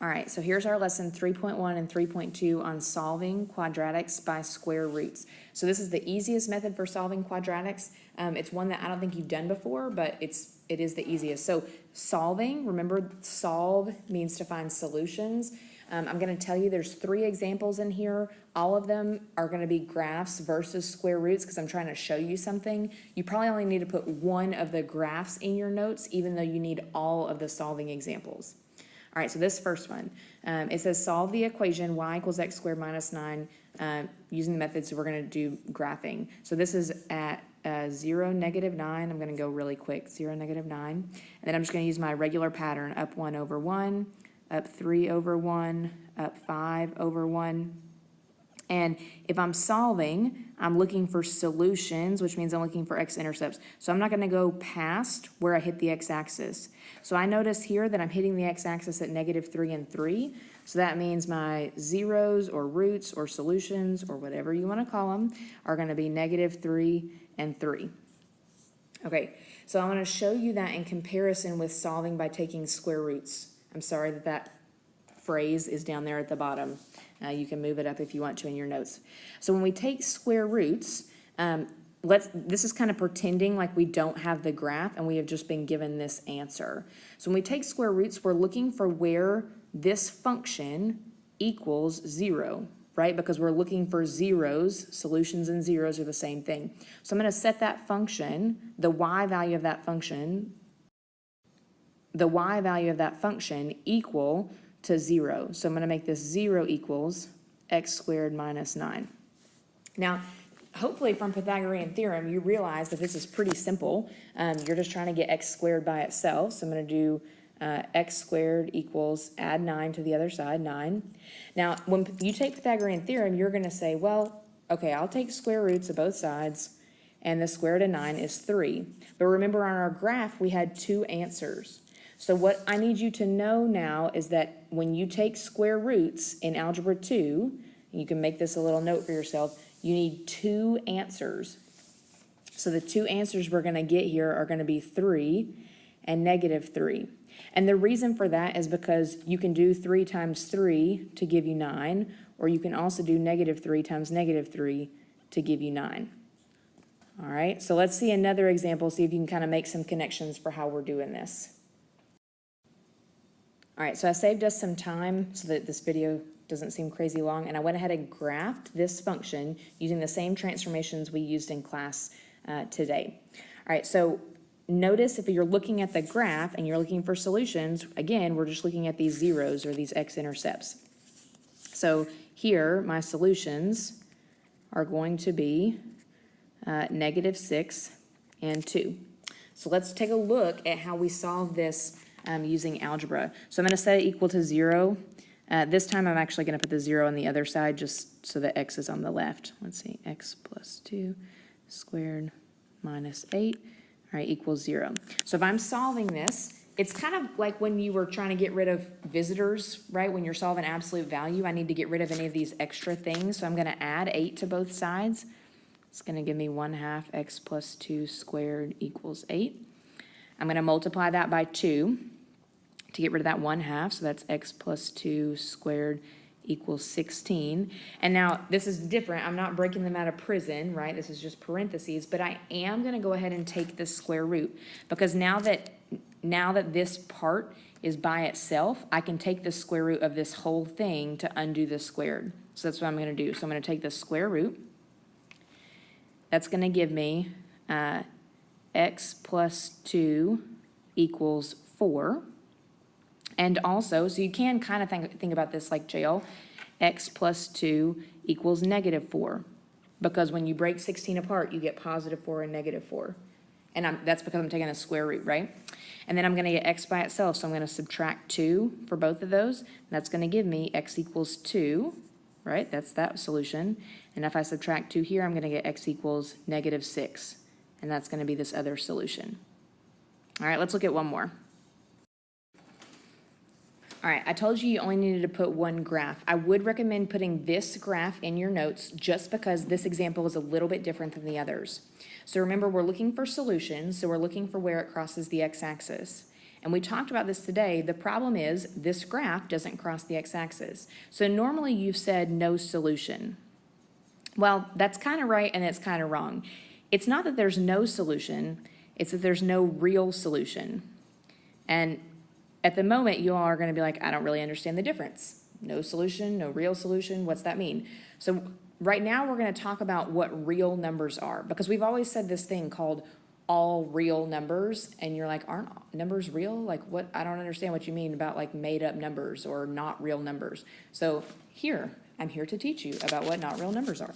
All right, so here's our lesson 3.1 and 3.2 on solving quadratics by square roots. So this is the easiest method for solving quadratics. It's one that I don't think you've done before, but it is the easiest. So solving, remember solve means to find solutions. I'm going to tell you there's 3 examples in here. All of them are going to be graphs versus square roots because I'm trying to show you something. You probably only need to put one of the graphs in your notes, even though you need all of the solving examples. All right, so this first one, it says solve the equation y equals x squared minus 9 using the method, so we're going to do graphing. So this is at 0, negative 9. I'm going to go really quick, 0, negative 9. And then I'm just going to use my regular pattern, up 1 over 1, up 3 over 1, up 5 over 1. And if I'm solving, I'm looking for solutions, which means I'm looking for x-intercepts. So I'm not going to go past where I hit the x-axis. So I notice here that I'm hitting the x-axis at negative 3 and 3. So that means my zeros or roots or solutions or whatever you want to call them are going to be negative 3 and 3. Okay, so I want to show you that in comparison with solving by taking square roots. I'm sorry that phrase is down there at the bottom. You can move it up if you want to in your notes. So when we take square roots, this is kind of pretending like we don't have the graph and we have just been given this answer. So when we take square roots, we're looking for where this function equals 0, right? Because we're looking for zeros. Solutions and zeros are the same thing. So I'm going to set that function, the y value of that function, equal to 0. So I'm going to make this 0 equals x squared minus 9. Now, hopefully from Pythagorean theorem, you realize that this is pretty simple. You're just trying to get x squared by itself. So I'm going to do x squared equals, add 9 to the other side, 9. Now, when you take Pythagorean theorem, you're going to say, well, okay, I'll take square roots of both sides, and the square root of 9 is 3. But remember on our graph, we had 2 answers. So what I need you to know now is that when you take square roots in Algebra 2, you can make this a little note for yourself, you need 2 answers. So the 2 answers we're going to get here are going to be 3 and negative 3. And the reason for that is because you can do 3 times 3 to give you 9, or you can also do negative 3 times negative 3 to give you 9. All right, so let's see another example, see if you can kind of make some connections for how we're doing this. All right, so I saved us some time so that this video doesn't seem crazy long, and I went ahead and graphed this function using the same transformations we used in class today. All right, so notice if you're looking at the graph and you're looking for solutions, again, we're just looking at these zeros or these x-intercepts. So here, my solutions are going to be negative 6 and 2. So let's take a look at how we solve this using algebra. So I'm going to set it equal to 0. This time I'm actually going to put the 0 on the other side just so that x is on the left. Let's see, x plus 2 squared minus 8, all right, equals 0. So if I'm solving this, it's kind of like when you were trying to get rid of visitors, right? When you're solving absolute value, I need to get rid of any of these extra things. So I'm going to add 8 to both sides. It's going to give me 1/2 x plus 2 squared equals 8. I'm going to multiply that by 2 to get rid of that 1/2, so that's x plus 2 squared equals 16. And now this is different. I'm not breaking them out of prison, right? This is just parentheses, but I am going to go ahead and take the square root because now that this part is by itself, I can take the square root of this whole thing to undo the squared. So that's what I'm going to do. So I'm going to take the square root. That's going to give me x plus 2 equals 4. And also, so you can kind of think about this like jail, x plus 2 equals negative 4. Because when you break 16 apart, you get positive 4 and negative 4. And that's because I'm taking a square root, right? And then I'm going to get x by itself, so I'm going to subtract 2 for both of those. And that's going to give me x equals 2, right? That's that solution. And if I subtract 2 here, I'm going to get x equals negative 6. And that's going to be this other solution. All right, let's look at one more. All right, I told you only needed to put one graph. I would recommend putting this graph in your notes just because this example is a little bit different than the others. So remember, we're looking for solutions, so we're looking for where it crosses the x-axis. And we talked about this today. The problem is this graph doesn't cross the x-axis. So normally you've said no solution. Well, that's kind of right and it's kind of wrong. It's not that there's no solution, it's that there's no real solution. And at the moment, you all are going to be like, I don't really understand the difference. No solution, no real solution, what's that mean? So right now we're going to talk about what real numbers are, because we've always said this thing called all real numbers, and you're like, aren't numbers real? Like what? I don't understand what you mean about like made up numbers or not real numbers. So I'm here to teach you about what not real numbers are.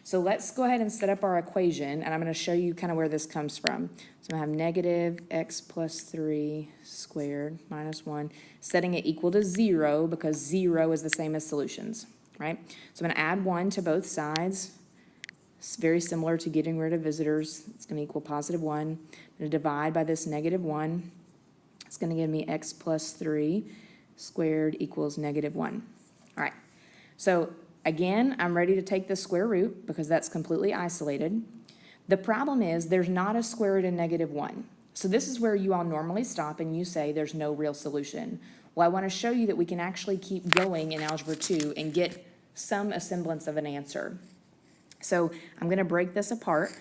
So let's go ahead and set up our equation, and I'm going to show you kind of where this comes from. So I have negative x plus 3 squared minus 1, setting it equal to 0 because 0 is the same as solutions, right? So I'm going to add 1 to both sides. It's very similar to getting rid of visitors. It's going to equal positive 1. I'm going to divide by this negative 1. It's going to give me x plus 3 squared equals negative 1. All right. So again, I'm ready to take the square root because that's completely isolated. The problem is there's not a square root of negative 1. So this is where you all normally stop and you say there's no real solution. Well, I want to show you that we can actually keep going in Algebra 2 and get some semblance of an answer. So I'm going to break this apart,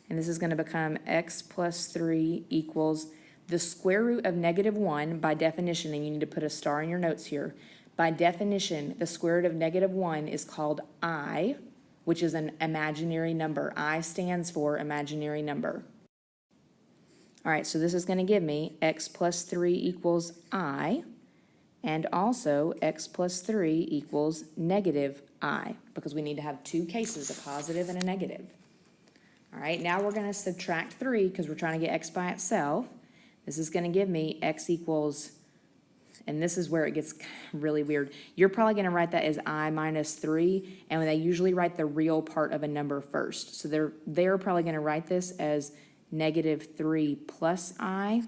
and this is going to become x plus 3 equals the square root of negative 1 by definition, and you need to put a star in your notes here. By definition, the square root of negative 1 is called I, which is an imaginary number. I stands for imaginary number. All right, so this is going to give me x plus 3 equals I, and also x plus 3 equals negative I, because we need to have two cases, a positive and a negative. All right, now we're going to subtract 3 because we're trying to get x by itself. This is going to give me x equals, and this is where it gets really weird. You're probably going to write that as I minus 3, and they usually write the real part of a number first. So they're probably going to write this as negative 3 plus I.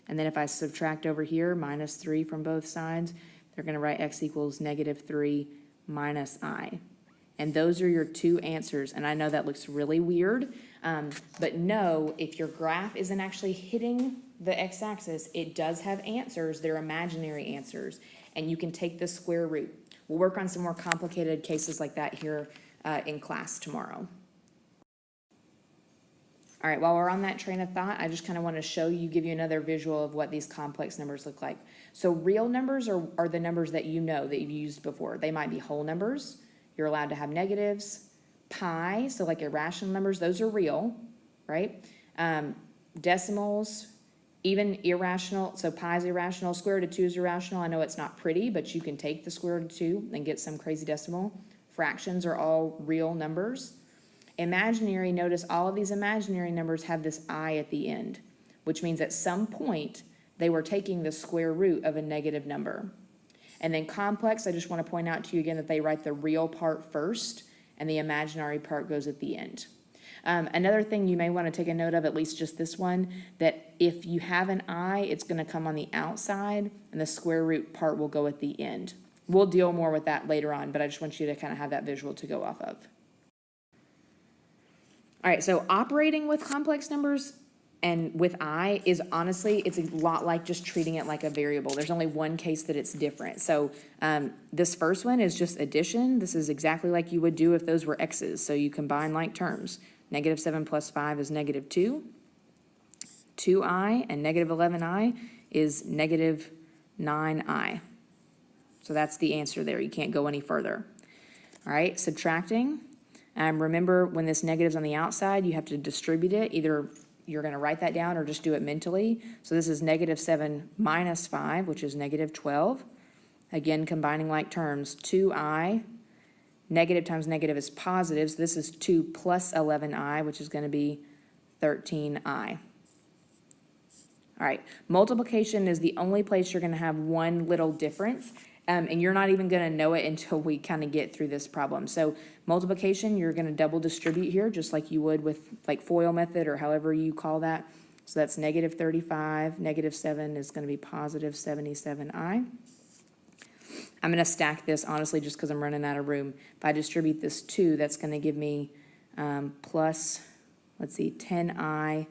And then if I subtract over here, minus 3 from both sides, they're going to write x equals negative 3 minus I. And those are your two answers. And I know that looks really weird, but know if your graph isn't actually hitting the x-axis, it does have answers. They're imaginary answers, and you can take the square root. We'll work on some more complicated cases like that here in class tomorrow. All right, while we're on that train of thought, I just kind of want to show you, give you another visual of what these complex numbers look like. So real numbers are the numbers that you know that you've used before. They might be whole numbers. You're allowed to have negatives. Pi, so like irrational numbers, those are real, right? Decimals, even irrational, so pi is irrational, square root of 2 is irrational. I know it's not pretty, but you can take the square root of 2 and get some crazy decimal. Fractions are all real numbers. Imaginary, notice all of these imaginary numbers have this I at the end, which means at some point they were taking the square root of a negative number. And then complex, I just want to point out to you again that they write the real part first and the imaginary part goes at the end. Another thing you may want to take a note of, at least just this one, that if you have an I, it's going to come on the outside and the square root part will go at the end. We'll deal more with that later on, but I just want you to kind of have that visual to go off of. All right, so operating with complex numbers and with I is honestly, it's a lot like just treating it like a variable. There's only one case that it's different. So this first one is just addition. This is exactly like you would do if those were x's. So you combine like terms. Negative 7 plus 5 is negative 2. 2i and negative 11i is negative 9i. So that's the answer there. You can't go any further. All right, subtracting. Remember, when this negative's on the outside, you have to distribute it. Either you're going to write that down or just do it mentally. So this is negative 7 minus 5, which is negative 12. Again, combining like terms. 2i, negative times negative is positive. So this is 2 plus 11i, which is going to be 13i. All right, multiplication is the only place you're going to have one little difference. And you're not even going to know it until we kind of get through this problem. So multiplication, you're going to double distribute here, just like you would with like FOIL method or however you call that. So that's negative 35, negative 7 is going to be positive 77i. I'm going to stack this, honestly, just because I'm running out of room. If I distribute this 2, that's going to give me plus, let's see, 10i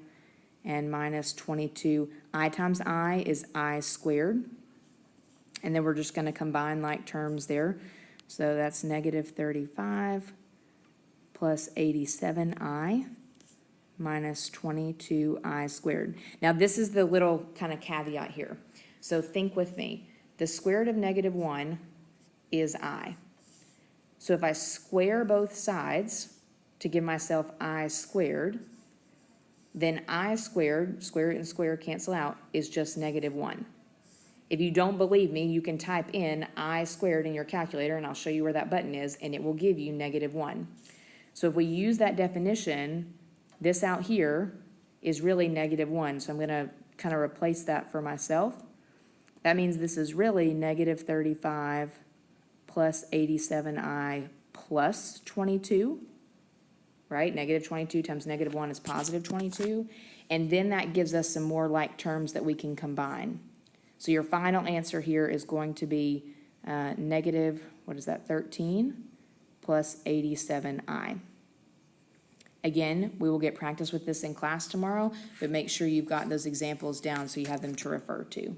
and minus 22. I times I is I squared. And then we're just going to combine like terms there. So that's negative 35 plus 87i minus 22i squared. Now this is the little kind of caveat here. So think with me. The square root of negative 1 is I. So if I square both sides to give myself I squared, then I squared, square root and square cancel out, is just negative 1. If you don't believe me, you can type in I squared in your calculator, and I'll show you where that button is, and it will give you negative 1. So if we use that definition, this out here is really negative 1. So I'm going to kind of replace that for myself. That means this is really negative 35 plus 87i plus 22, right? Negative 22 times negative 1 is positive 22. And then that gives us some more like terms that we can combine. So your final answer here is going to be negative, what is that, 13 plus 87i. Again, we will get practice with this in class tomorrow, but make sure you've got those examples down so you have them to refer to.